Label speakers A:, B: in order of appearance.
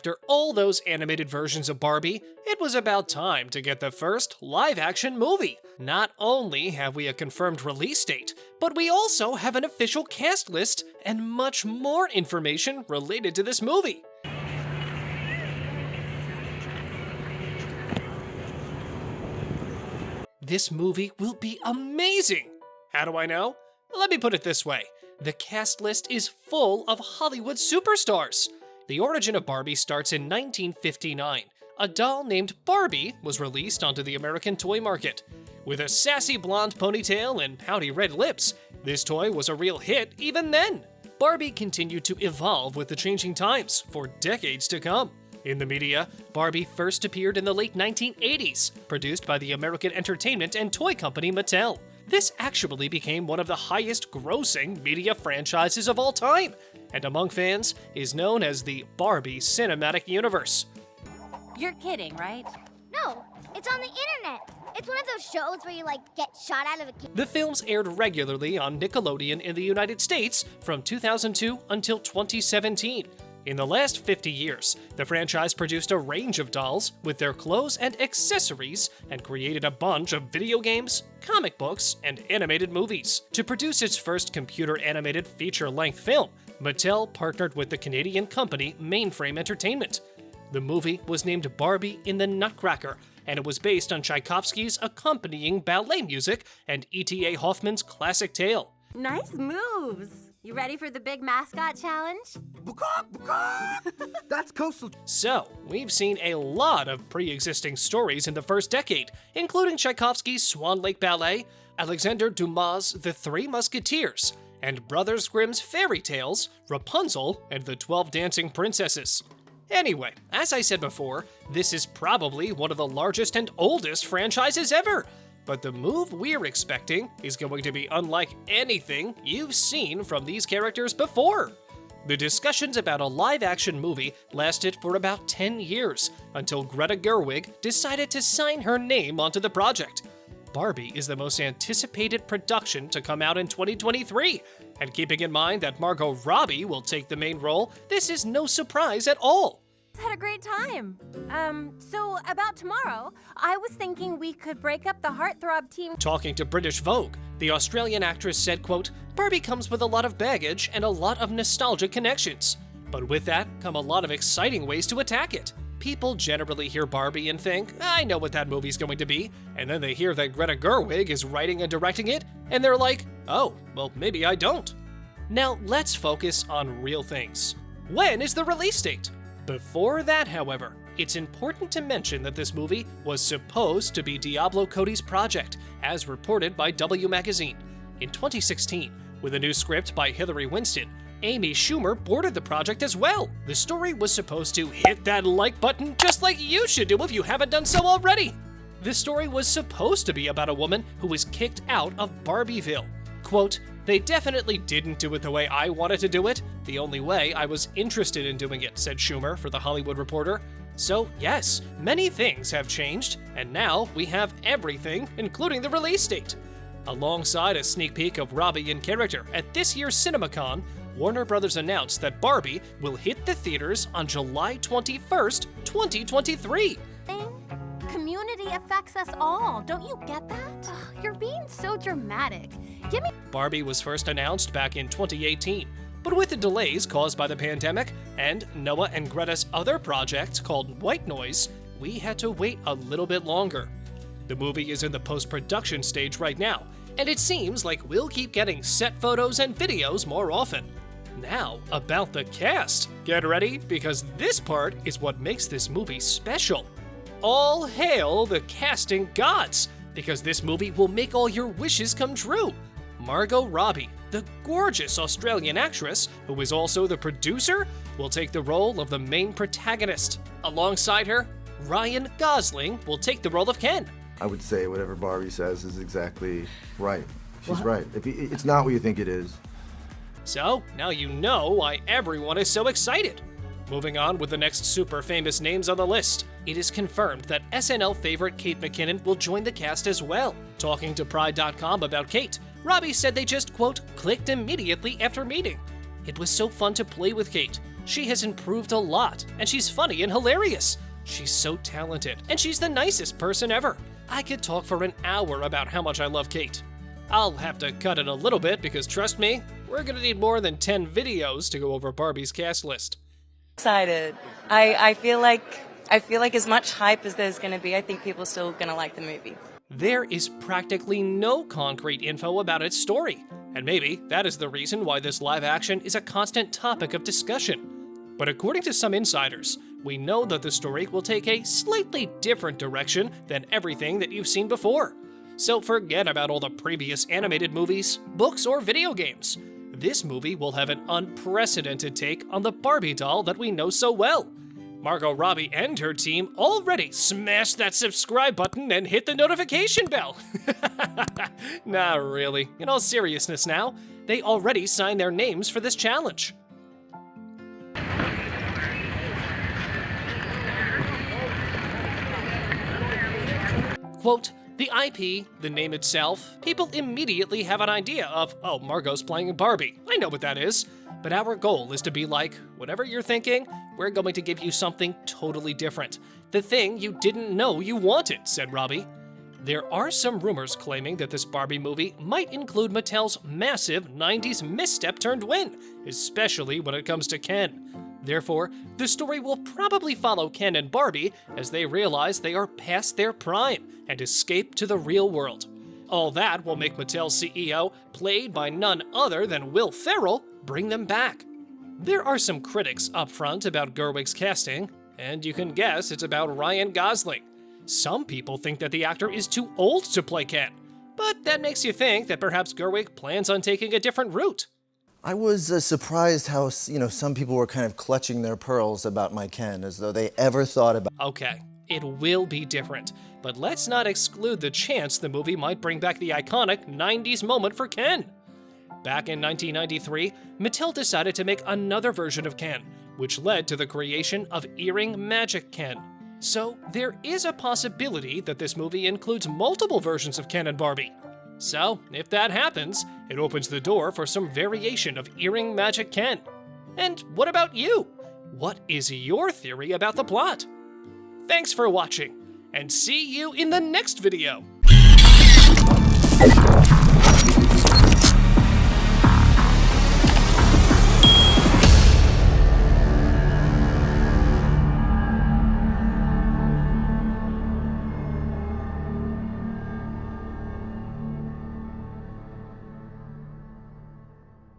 A: After all those animated versions of Barbie, it was about time to get the first live-action movie. Not only have we a confirmed release date, but we also have an official cast list and much more information related to this movie. This movie will be amazing! How do I know? Let me put it this way. The cast list is full of Hollywood superstars. The origin of Barbie starts in 1959. A doll named Barbie was released onto the American toy market. With a sassy blonde ponytail and pouty red lips, this toy was a real hit even then. Barbie continued to evolve with the changing times for decades to come. In the media, Barbie first appeared in the late 1980s, produced by the American entertainment and toy company Mattel. This actually became one of the highest-grossing media franchises of all time, and among fans is known as the Barbie Cinematic Universe.
B: You're kidding, right?
C: No, it's on the internet. It's one of those shows where you, get shot out of a cannon.
A: The films aired regularly on Nickelodeon in the United States from 2002 until 2017. In the last 50 years, the franchise produced a range of dolls with their clothes and accessories and created a bunch of video games, comic books, and animated movies. To produce its first computer-animated feature-length film, Mattel partnered with the Canadian company Mainframe Entertainment. The movie was named Barbie in the Nutcracker, and it was based on Tchaikovsky's accompanying ballet music and E.T.A. Hoffman's classic tale.
B: Nice moves! You ready for the big mascot challenge?
D: That's coastal.
A: So, we've seen a lot of pre-existing stories in the first decade, including Tchaikovsky's Swan Lake Ballet, Alexander Dumas' The Three Musketeers, and Brothers Grimm's fairy tales, Rapunzel and the 12 Dancing Princesses. Anyway, as I said before, this is probably one of the largest and oldest franchises ever. But the move we're expecting is going to be unlike anything you've seen from these characters before. The discussions about a live-action movie lasted for about 10 years, until Greta Gerwig decided to sign her name onto the project. Barbie is the most anticipated production to come out in 2023, and keeping in mind that Margot Robbie will take the main role, this is no surprise at all.
B: Had a great time. So about tomorrow, I was thinking we could break up the Heartthrob team.
A: Talking to British Vogue, the Australian actress said, quote, "Barbie comes with a lot of baggage and a lot of nostalgic connections. But with that come a lot of exciting ways to attack it. People generally hear Barbie and think, I know what that movie's going to be, and then they hear that Greta Gerwig is writing and directing it, and they're like, oh, well, maybe I don't." Now let's focus on real things. When is the release date? Before that, however, it's important to mention that this movie was supposed to be Diablo Cody's project, as reported by W Magazine. In 2016, with a new script by Hillary Winston, Amy Schumer boarded the project as well. The story was supposed to hit that like button just like you should do if you haven't done so already. The story was supposed to be about a woman who was kicked out of Barbieville. Quote, "They definitely didn't do it the way I wanted to do it, the only way I was interested in doing it," said Schumer for The Hollywood Reporter. So yes, many things have changed, and now we have everything, including the release date. Alongside a sneak peek of Robbie in character at this year's CinemaCon, Warner Bros. Announced that Barbie will hit the theaters on July 21st, 2023.
B: Community affects us all. Don't you get that?
C: You're being so dramatic. Give me.
A: Barbie was first announced back in 2018, but with the delays caused by the pandemic and Noah and Greta's other project called White Noise, we had to wait a little bit longer. The movie is in the post-production stage right now, and it seems like we'll keep getting set photos and videos more often. Now, about the cast. Get ready, because this part is what makes this movie special. All hail the casting gods, because this movie will make all your wishes come true. Margot Robbie, the gorgeous Australian actress, who is also the producer, will take the role of the main protagonist. Alongside her, Ryan Gosling will take the role of Ken.
D: I would say whatever Barbie says is exactly right. She's right. It's not what you think it is.
A: So, now you know why everyone is so excited. Moving on with the next super famous names on the list, it is confirmed that SNL favorite Kate McKinnon will join the cast as well. Talking to Pride.com about Kate, Robbie said they just, quote, clicked immediately after meeting. It was so fun to play with Kate. She has improved a lot, and she's funny and hilarious. She's so talented, and she's the nicest person ever. I could talk for an hour about how much I love Kate. I'll have to cut it a little bit because trust me, we're gonna need more than 10 videos to go over Barbie's cast list.
E: Excited. I feel like as much hype as there's going to be, I think people are still going to like the movie.
A: There is practically no concrete info about its story, and maybe that is the reason why this live action is a constant topic of discussion. But according to some insiders, we know that the story will take a slightly different direction than everything that you've seen before. So forget about all the previous animated movies, books, or video games. This movie will have an unprecedented take on the Barbie doll that we know so well. Margot Robbie and her team already smashed that subscribe button and hit the notification bell. Nah, really. In all seriousness now, they already signed their names for this challenge. Quote, the IP, the name itself, people immediately have an idea of, oh, Margot's playing Barbie. I know what that is. But our goal is to be like, whatever you're thinking, we're going to give you something totally different. The thing you didn't know you wanted, said Robbie. There are some rumors claiming that this Barbie movie might include Mattel's massive 90s misstep turned win, especially when it comes to Ken. Therefore, the story will probably follow Ken and Barbie as they realize they are past their prime and escape to the real world. All that will make Mattel's CEO, played by none other than Will Ferrell, bring them back. There are some critics up front about Gerwig's casting, and you can guess it's about Ryan Gosling. Some people think that the actor is too old to play Ken, but that makes you think that perhaps Gerwig plans on taking a different route.
F: I was surprised how, some people were kind of clutching their pearls about my Ken, as though they ever thought about...
A: Okay, it will be different, but let's not exclude the chance the movie might bring back the iconic 90s moment for Ken. Back in 1993, Mattel decided to make another version of Ken, which led to the creation of Earring Magic Ken. So there is a possibility that this movie includes multiple versions of Ken and Barbie. So, if that happens, it opens the door for some variation of Earring Magic Ken. And what about you? What is your theory about the plot? Thanks for watching, and see you in the next video!